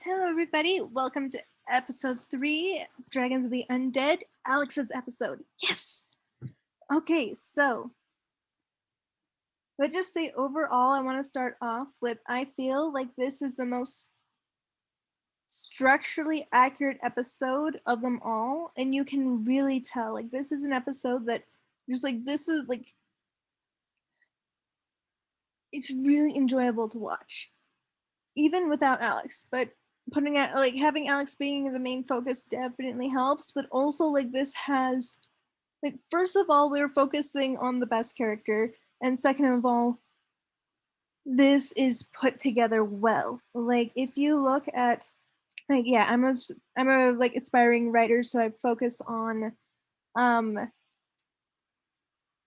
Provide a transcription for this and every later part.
Hello, everybody. Welcome to episode 3, Dragons of the Undead, Alex's episode. Yes! Okay, so let's just say overall, I want to start off with I feel like this is the most structurally accurate episode of them all, and you can really tell. Like, this is an episode that just like, this is like, it's really enjoyable to watch, even without Alex, but putting it like having Alex being the main focus definitely helps, but also like this has like first of all we're focusing on the best character, and second of all this is put together well. Like if you look at like I'm a like aspiring writer, so I focus on um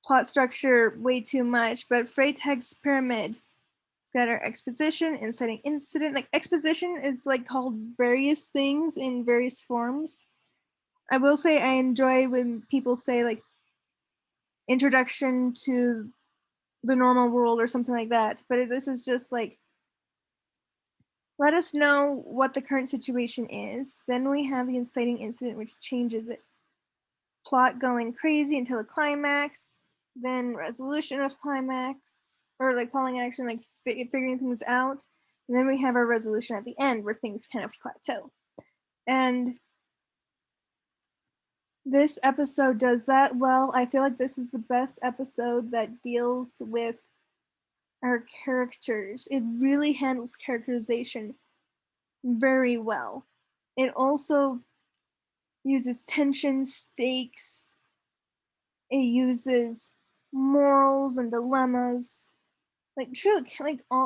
plot structure way too much, but Freytag's pyramid got our exposition, inciting incident. Like exposition is like called various things in various forms. I will say I enjoy when people say like introduction to the normal world or something like that, but this is just like let us know what the current situation is. Then we have the inciting incident, which changes it. Plot going crazy until the climax, then resolution of climax, or like calling action, like figuring things out. And then we have our resolution at the end where things kind of plateau. And this episode does that well. I feel like this is the best episode that deals with our characters. It really handles characterization very well. It also uses tension, stakes, it uses morals and dilemmas. Like true,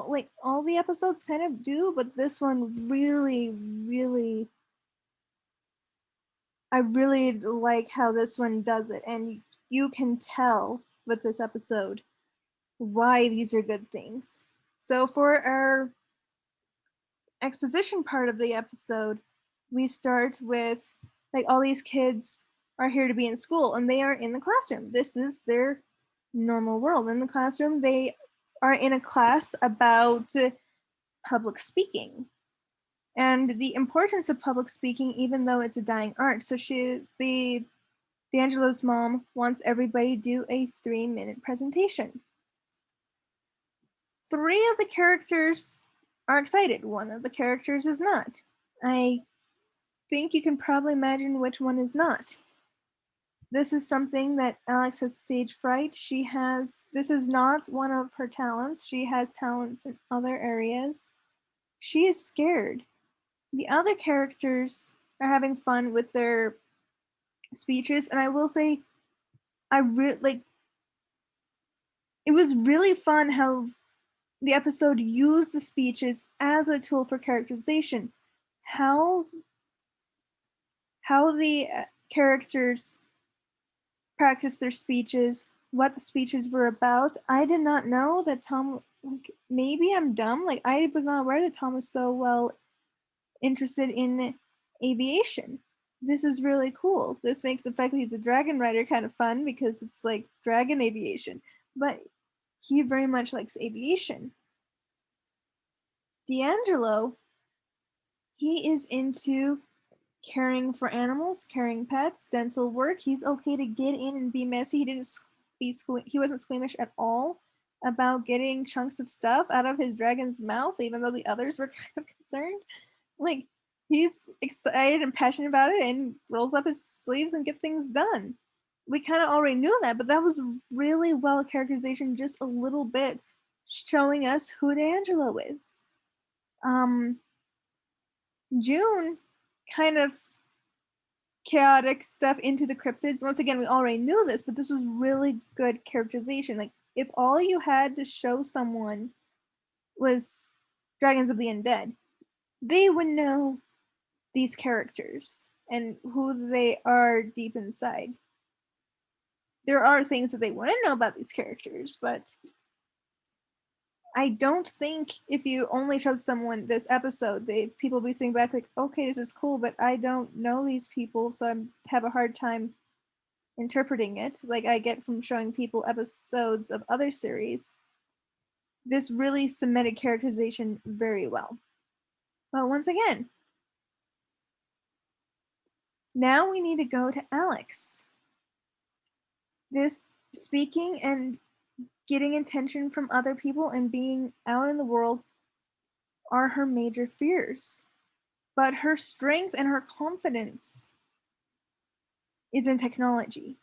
like all the episodes kind of do, but this one really I really like how this one does it, and you can tell with this episode why these are good things. So for our exposition part of the episode, we start with like all these kids are here to be in school and they are in the classroom. This is their normal world. In the classroom, they are in a class about public speaking and the importance of public speaking, even though it's a dying art. So the D'Angelo's mom wants everybody to do a 3-minute presentation. 3 of the characters are excited. 1 of the characters is not. I think you can probably imagine which one is not. This is something that Alex has stage fright. This is not one of her talents. She has talents in other areas. She is scared. The other characters are having fun with their speeches, and I will say, I really like. It was really fun how the episode used the speeches as a tool for characterization. How the characters practice their speeches, what the speeches were about. I did not know that Tom. Like, maybe I'm dumb. Like I was not aware that Tom was so well interested in aviation. This is really cool. This makes the fact that he's a dragon rider kind of fun because it's like dragon aviation. But he very much likes aviation. D'Angelo, he is into caring for animals, caring pets, dental work. He's okay to get in and be messy. He wasn't squeamish at all about getting chunks of stuff out of his dragon's mouth, even though the others were kind of concerned. Like he's excited and passionate about it and rolls up his sleeves and get things done. We kind of already knew that, but that was really well characterization, just a little bit showing us who D'Angelo is. Um, June kind of chaotic stuff into the cryptids. Once again, we already knew this, but this was really good characterization. Like, if all you had to show someone was Dragons of the Undead, they would know these characters and who they are deep inside. There are things that they wouldn't know about these characters, but I don't think if you only showed someone this episode, people be sitting back like, okay, this is cool, but I don't know these people, so I have a hard time interpreting it, like I get from showing people episodes of other series. This really cemented characterization very well. But once again, Now we need to go to Alex. This speaking and getting attention from other people and being out in the world are her major fears. But her strength and her confidence is in technology.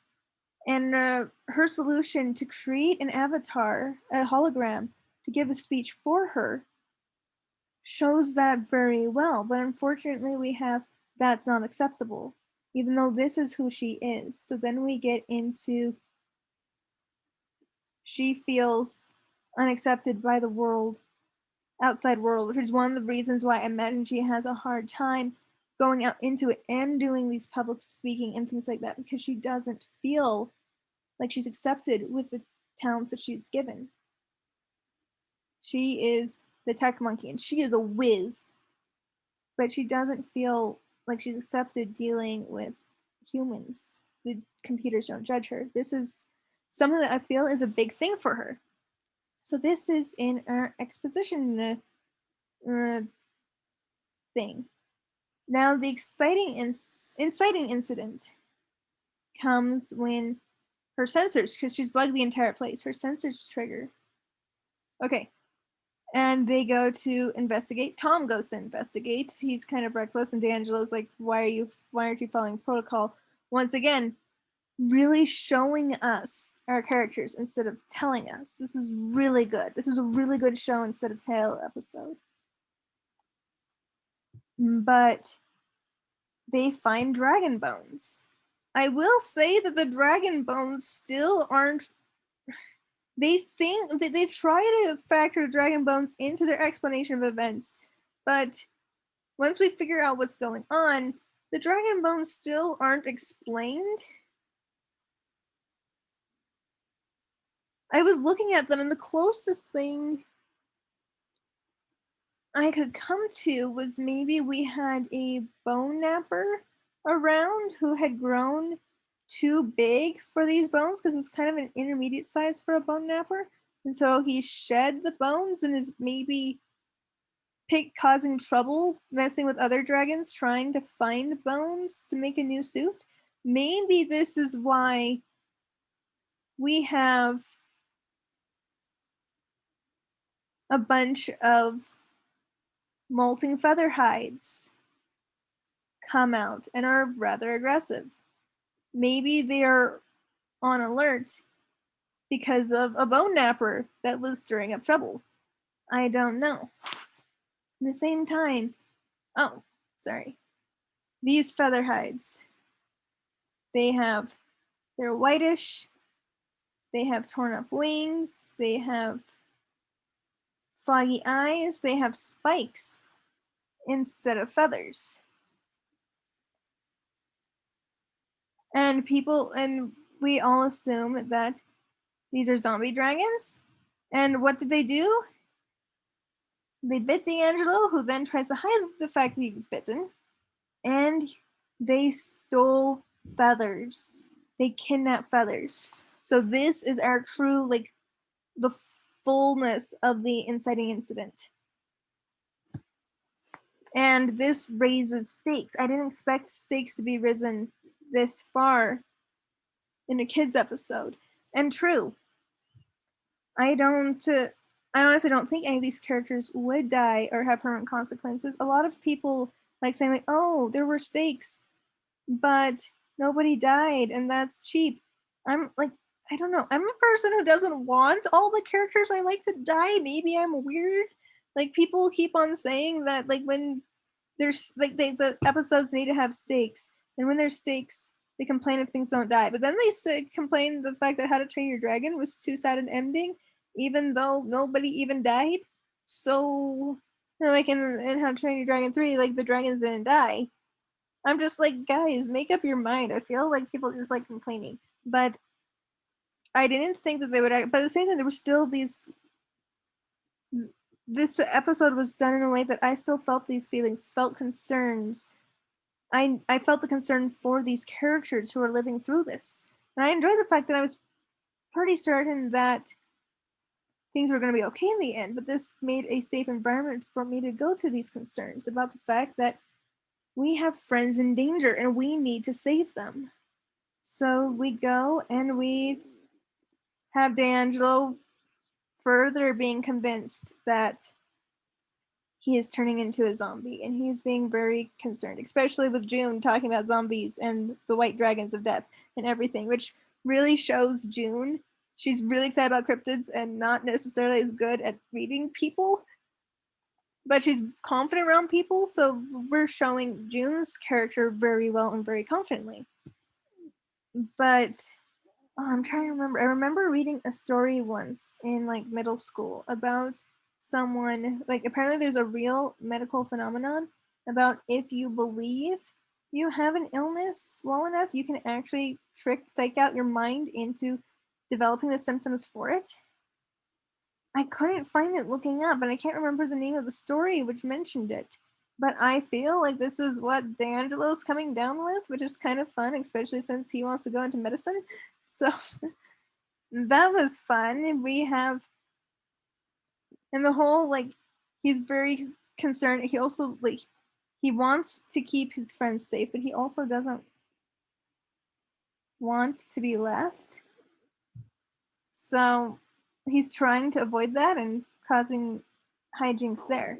And her solution to create an avatar, a hologram, to give a speech for her shows that very well. But unfortunately, we have that's not acceptable, even though this is who she is. So then we get into she feels unaccepted by the world, outside world, which is one of the reasons why I imagine she has a hard time going out into it and doing these public speaking and things like that, because she doesn't feel like she's accepted with the talents that she's given. She is the tech monkey and she is a whiz, but she doesn't feel like she's accepted dealing with humans. The computers don't judge her. This is something that I feel is a big thing for her. So this is in our exposition thing. Now the inciting incident comes when her sensors, because she's bugged the entire place, her sensors trigger. Okay. And they go to investigate. Tom goes to investigate. He's kind of reckless, and D'Angelo's like, why aren't you following protocol? Once again, really showing us our characters instead of telling us. This is really good. This was a really good show instead of tale episode. But they find dragon bones. I will say that the dragon bones still aren't. They think that they try to factor dragon bones into their explanation of events, but once we figure out what's going on, the dragon bones still aren't explained. I was looking at them, and the closest thing I could come to was maybe we had a bone napper around who had grown too big for these bones, because it's kind of an intermediate size for a bone napper. And so he shed the bones and is maybe causing trouble messing with other dragons trying to find bones to make a new suit. Maybe this is why we have a bunch of molting feather hides come out and are rather aggressive. Maybe they're on alert because of a bone napper that was stirring up trouble. I don't know. At the same time, oh, sorry. These feather hides, they're whitish, they have torn up wings, they have foggy eyes, they have spikes instead of feathers. And we all assume that these are zombie dragons. And what did they do? They bit D'Angelo, who then tries to hide the fact that he was bitten. And they stole feathers. They kidnapped feathers. So this is our true, like, the fullness of the inciting incident. And this raises stakes. I didn't expect stakes to be risen this far in a kids episode. And true, I honestly don't think any of these characters would die or have permanent consequences. A lot of people like saying like, "Oh, there were stakes, but nobody died, and that's cheap." I'm like, I don't know. I'm a person who doesn't want all the characters I like to die. Maybe I'm weird. Like people keep on saying that like when there's like the episodes need to have stakes, and when there's stakes, they complain if things don't die. But then they complain the fact that How to Train Your Dragon was too sad an ending, even though nobody even died. So, like in How to Train Your Dragon 3, like the dragons didn't die. I'm just like, guys, make up your mind. I feel like people just like complaining, but I didn't think that they would. But at the same time, there were still these. This episode was done in a way that I still felt these feelings, felt concerns. I felt the concern for these characters who are living through this, and I enjoyed the fact that I was pretty certain that things were going to be okay in the end. But this made a safe environment for me to go through these concerns about the fact that we have friends in danger and we need to save them. So we go and we have D'Angelo further being convinced that he is turning into a zombie and he's being very concerned, especially with June talking about zombies and the white dragons of death and everything, which really shows June. She's really excited about cryptids and not necessarily as good at reading people, but she's confident around people. So we're showing June's character very well and very confidently. But I'm trying to remember. I remember reading a story once in like middle school about someone, like apparently there's a real medical phenomenon about if you believe you have an illness well enough, you can actually psych out your mind into developing the symptoms for it. I couldn't find it looking up, and I can't remember the name of the story which mentioned it. But I feel like this is what D'Angelo's coming down with, which is kind of fun, especially since he wants to go into medicine. So that was fun. We have, and the whole like, he's very concerned. He also like, he wants to keep his friends safe, but he also doesn't want to be left. So he's trying to avoid that and causing hijinks there.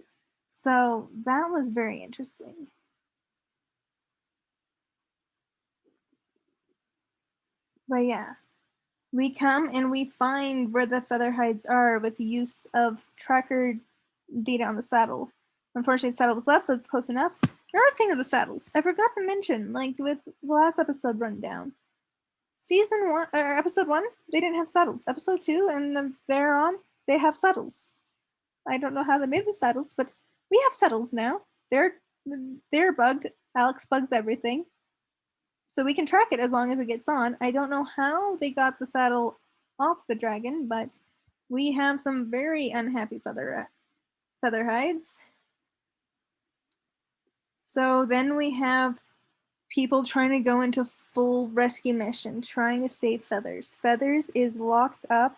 So that was very interesting. But yeah, we come and we find where the Featherhides are with the use of tracker data on the saddle. Unfortunately, the saddle was left, but it's close enough. Another thing of the saddles, I forgot to mention, like with the last episode rundown. Season 1, or episode 1, they didn't have saddles. Episode 2, and then thereon, they have saddles. I don't know how they made the saddles, but we have saddles now. They're bugged. Alex bugs everything. So we can track it as long as it gets on. I don't know how they got the saddle off the dragon, but we have some very unhappy featherhides. So then we have people trying to go into full rescue mission, trying to save Feathers. Feathers is locked up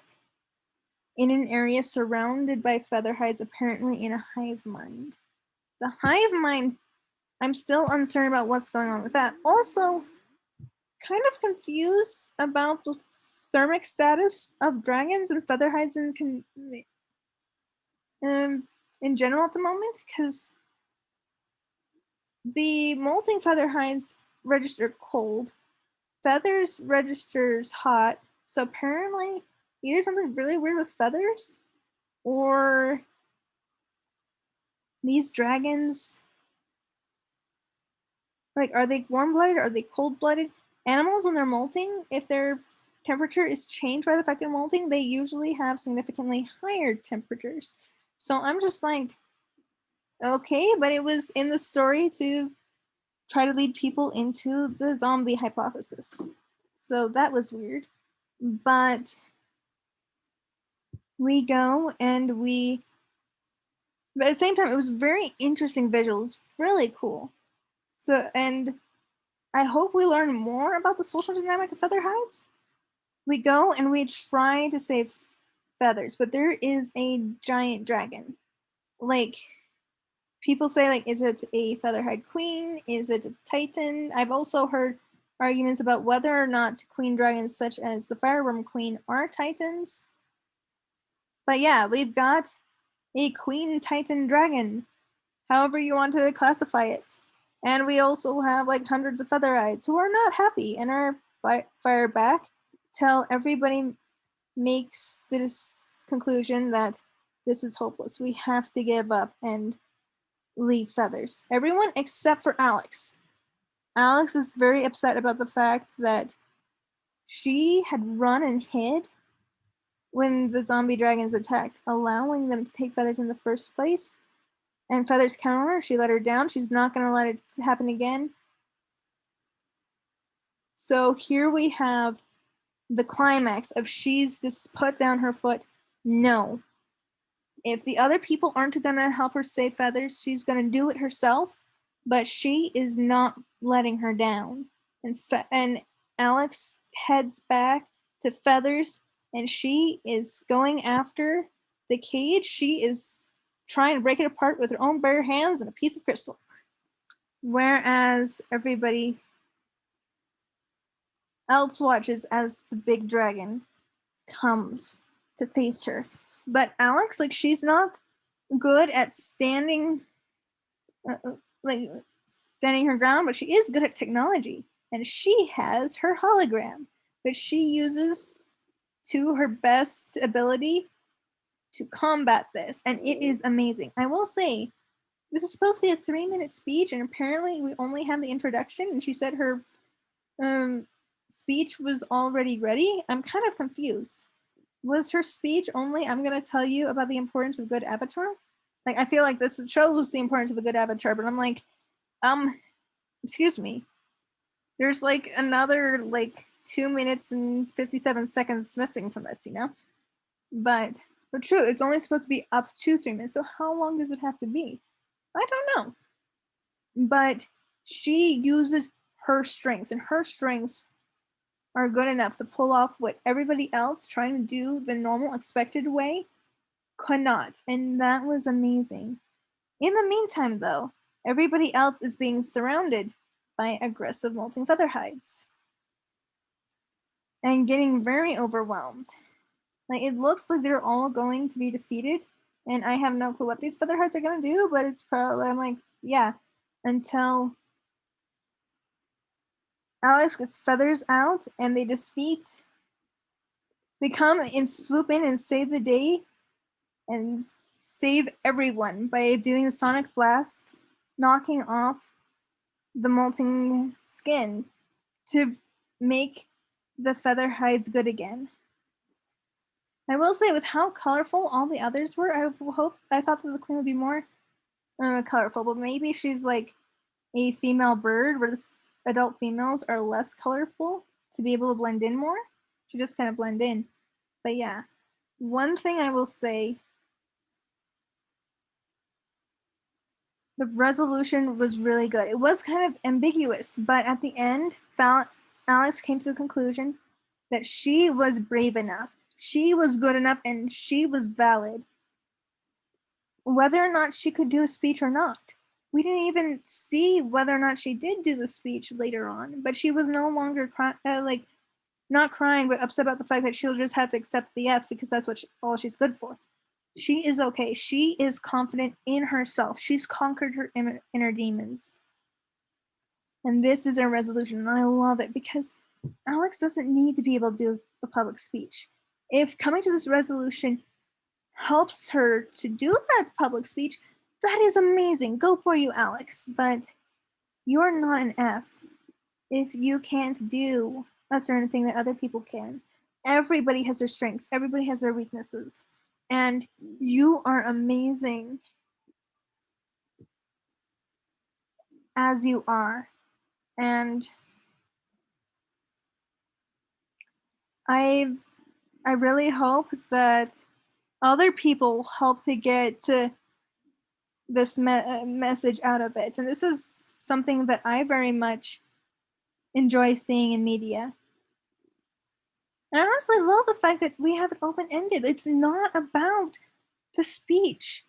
in an area surrounded by featherhides, apparently in a hive mind. The hive mind, I'm still uncertain about what's going on with that. Also, kind of confused about the thermic status of dragons and featherhides in general at the moment, because the molting featherhides register cold, feathers registers hot. So apparently, either something really weird with feathers, or these dragons, like, are they warm-blooded? Are they cold-blooded? Animals, when they're molting, if their temperature is changed by the fact they're molting, they usually have significantly higher temperatures. So I'm just like, okay, but it was in the story to try to lead people into the zombie hypothesis. So that was weird. But we go and but at the same time, it was very interesting visuals, really cool. So, and I hope we learn more about the social dynamic of Featherhides. We go and we try to save Feathers, but there is a giant dragon. Like, people say, like, is it a Featherhide queen? Is it a titan? I've also heard arguments about whether or not queen dragons such as the Fireworm Queen are titans. But yeah, we've got a queen titan dragon, however you want to classify it. And we also have like hundreds of Featherites who are not happy and are fire back till everybody makes this conclusion that this is hopeless. We have to give up and leave Feathers. Everyone except for Alex. Alex is very upset about the fact that she had run and hid when the zombie dragons attacked, allowing them to take Feathers in the first place. And Feathers counter her. She let her down. She's not going to let it happen again. So here we have the climax of she's just put down her foot. No. If the other people aren't going to help her save Feathers, she's going to do it herself. But she is not letting her down. And Alex heads back to Feathers, and she is going after the cage. She is trying to break it apart with her own bare hands and a piece of crystal. whereas everybody else watches as the big dragon comes to face her. But Alex, like, she's not good at standing, like standing her ground, but she is good at technology, and she has her hologram, which she uses to her best ability to combat this, and it is amazing. I will say, this is supposed to be a 3-minute speech, and apparently we only have the introduction, and she said her speech was already ready. I'm kind of confused. Was her speech only, I'm going to tell you about the importance of good avatar? Like, I feel like this shows the importance of a good avatar, but I'm like, excuse me. There's like another like 2 minutes and 57 seconds missing from this, you know? But true, it's only supposed to be up to 3 minutes. So how long does it have to be? I don't know. But she uses her strengths, and her strengths are good enough to pull off what everybody else trying to do the normal expected way could not. And that was amazing. In the meantime, though, everybody else is being surrounded by aggressive molting featherhides and getting very overwhelmed. Like, it looks like they're all going to be defeated, and I have no clue what these featherheads are going to do, but it's probably, I'm like, yeah, until Alex gets feathers out and they come and swoop in and save the day and save everyone by doing the sonic blast, knocking off the molting skin to make the feather hides good again. I will say, with how colorful all the others were, I thought that the queen would be more colorful, but maybe she's like a female bird where the adult females are less colorful to be able to blend in more. She just kind of blend in. But yeah, one thing I will say, the resolution was really good. It was kind of ambiguous, but at the end, Alex came to the conclusion that she was brave enough, she was good enough, and she was valid. Whether or not she could do a speech or not. We didn't even see whether or not she did do the speech later on, but she was no longer not crying, but upset about the fact that she'll just have to accept the F because that's all she's good for. She is okay. She is confident in herself. She's conquered her inner demons. And this is a resolution, and I love it because Alex doesn't need to be able to do a public speech. If coming to this resolution helps her to do that public speech, that is amazing. Go for you, Alex. But you're not an F if you can't do a certain thing that other people can. Everybody has their strengths, everybody has their weaknesses. And you are amazing as you are. And I really hope that other people help to get this message out of it. And this is something that I very much enjoy seeing in media. And I honestly love the fact that we have it open-ended. It's not about the speech.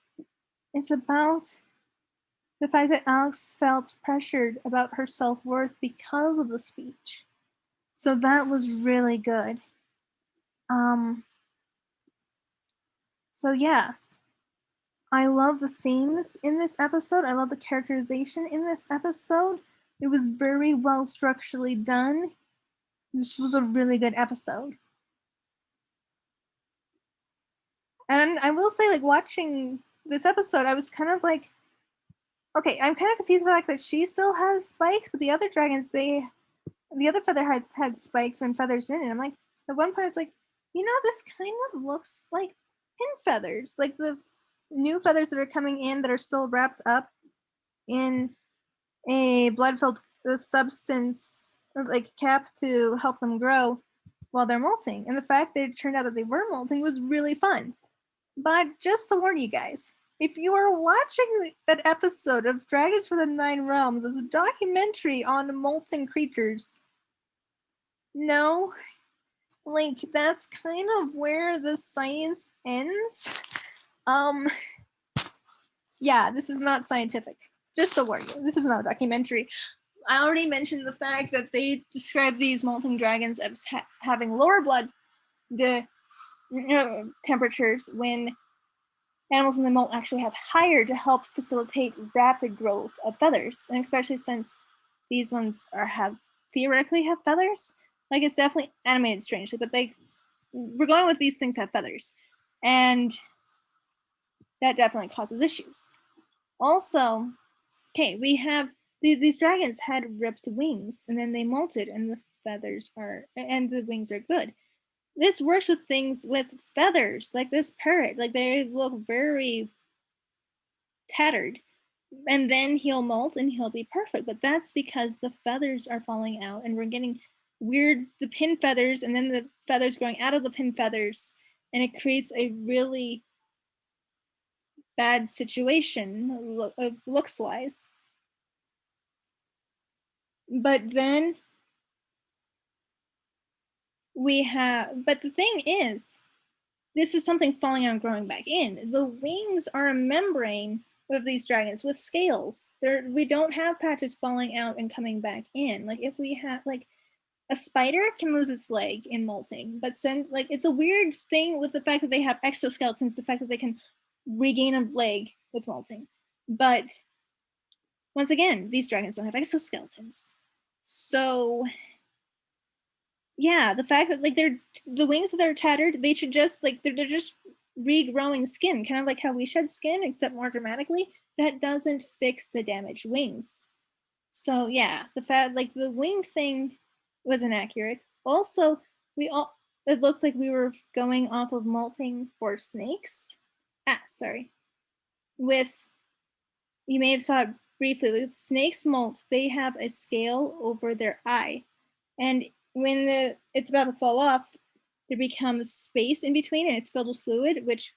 It's about the fact that Alex felt pressured about her self-worth because of the speech. So that was really good. So yeah, I love the themes in this episode. I love the characterization in this episode. It was very well structurally done. This was a really good episode. And I will say, like, watching this episode, I was kind of like, okay, I'm kind of confused by the fact that she still has spikes, but the other dragons, the other featherheads had spikes when feathers didn't. And I'm like, at one point I was like, this kind of looks like pin feathers, like the new feathers that are coming in that are still wrapped up in a blood-filled substance, like cap to help them grow while they're molting. And the fact that it turned out that they were molting was really fun. But just to warn you guys, if you are watching that episode of Dragons for the Nine Realms as a documentary on molten creatures, no, like, that's kind of where the science ends. Yeah, this is not scientific. Just to warn you, this is not a documentary. I already mentioned the fact that they describe these molting dragons as having lower blood temperatures when animals in the molt actually have higher to help facilitate rapid growth of feathers, and especially since these ones theoretically have feathers. Like, it's definitely animated strangely, but we're going with these things have feathers, and that definitely causes issues. Also, okay, we have these dragons had ripped wings, and then they molted, and the wings are good. This works with things with feathers, like this parrot. Like, they look very tattered, and then he'll molt and he'll be perfect. But that's because the feathers are falling out, and we're getting the pin feathers, and then the feathers growing out of the pin feathers, and it creates a really bad situation looks wise. But then but the thing is, this is something falling out and growing back in. The wings are a membrane of these dragons with scales. We don't have patches falling out and coming back in. Like, if we have, like, a spider can lose its leg in molting, but since, like, it's a weird thing with the fact that they have exoskeletons, the fact that they can regain a leg with molting. But once again, these dragons don't have exoskeletons. So yeah, the fact that, like, the wings that are tattered, they should just, like, they're just regrowing skin, kind of like how we shed skin, except more dramatically. That doesn't fix the damaged wings. So yeah, the fact, like, the wing thing was inaccurate. Also, it looked like we were going off of molting for snakes. Sorry. You may have saw it briefly, with snakes molt, they have a scale over their eye. And when it's about to fall off, there becomes space in between, and it's filled with fluid, which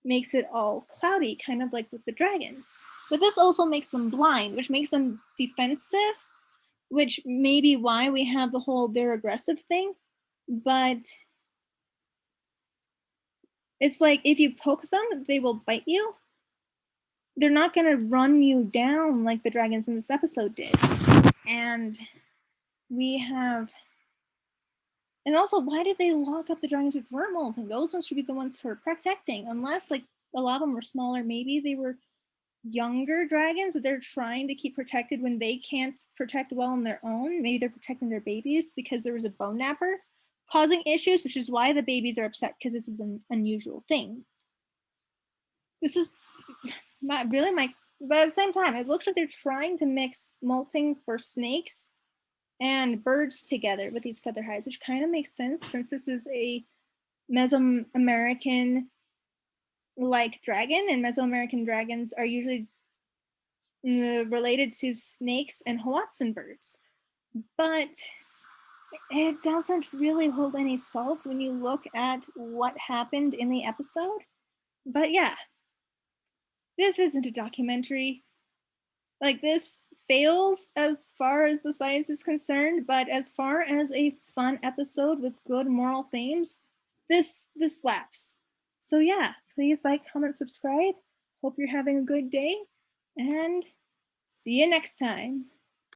makes it all cloudy, kind of like with the dragons. But this also makes them blind, which makes them defensive, which may be why we have the whole they're aggressive thing. But it's like, if you poke them, they will bite you. They're not going to run you down like the dragons in this episode did. And also, why did they lock up the dragons which weren't molting? Those ones should be the ones who are protecting, unless, like, a lot of them were smaller. Maybe they were younger dragons that they're trying to keep protected when they can't protect well on their own. Maybe they're protecting their babies because there was a bone napper causing issues, which is why the babies are upset, because this is an unusual thing. This is but at the same time, it looks like they're trying to mix molting for snakes and birds together with these feather hides, which kind of makes sense since this is a Mesoamerican like dragon, and Mesoamerican dragons are usually related to snakes and Hoatzin birds. But it doesn't really hold any salt when you look at what happened in the episode. But yeah, this isn't a documentary. Like, this fails as far as the science is concerned, but as far as a fun episode with good moral themes, this slaps. So yeah, please like, comment, subscribe. Hope you're having a good day, and see you next time.